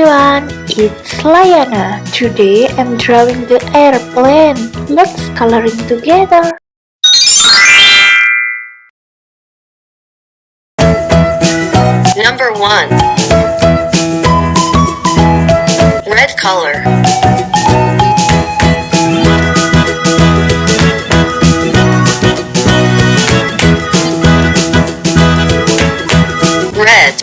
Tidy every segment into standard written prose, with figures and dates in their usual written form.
everyone, it's Layana. Today I'm drawing the airplane. Let's coloring together. Number 1. Red color. Red.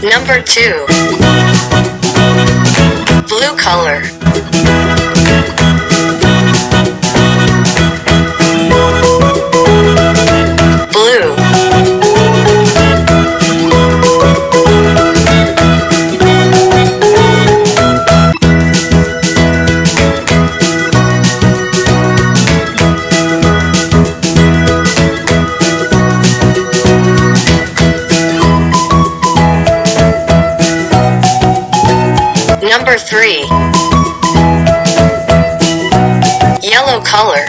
Number 2. Blue color. Blue. Number 3. Yellow color.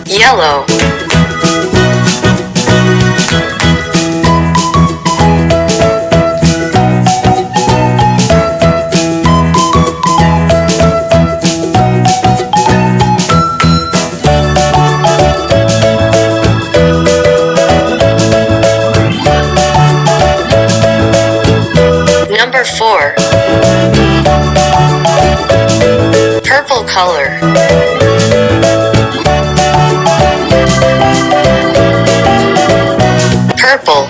Yellow. Number 4. Purple color. Purple.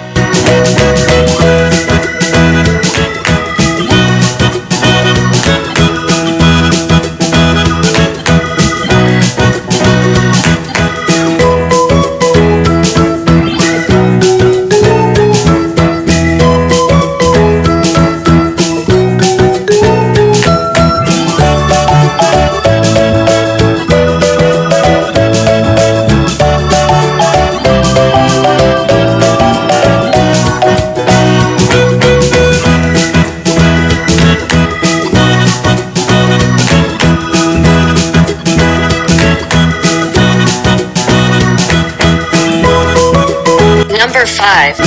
Number 5.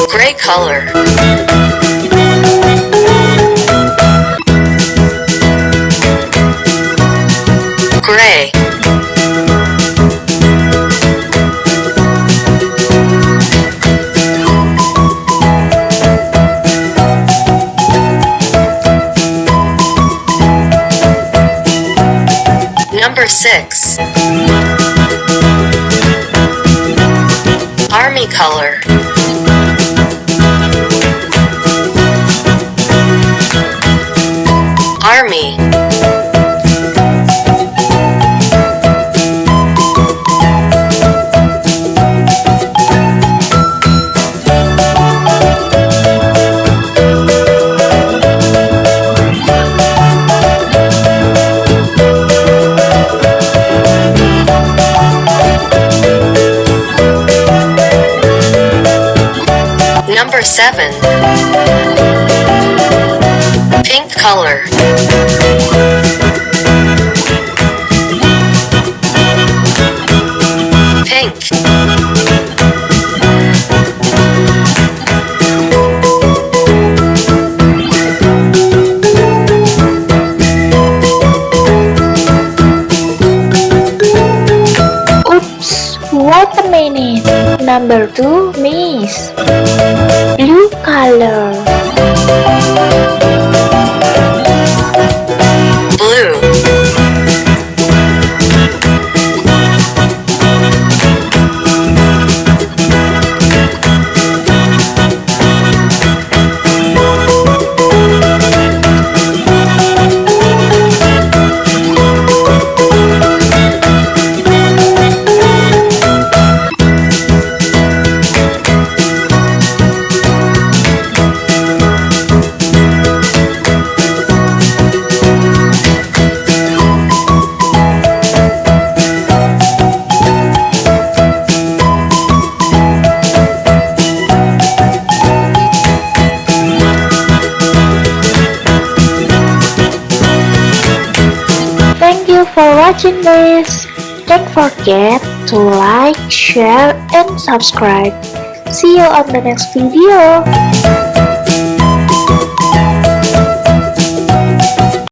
Gray color. Gray. Number 6. Army color. Army. Number 7. Pink color. Pink. Number 2, Miss. Blue color. Blue. Thank you for watching this. Don't forget to like, share, and subscribe. See you on the next video.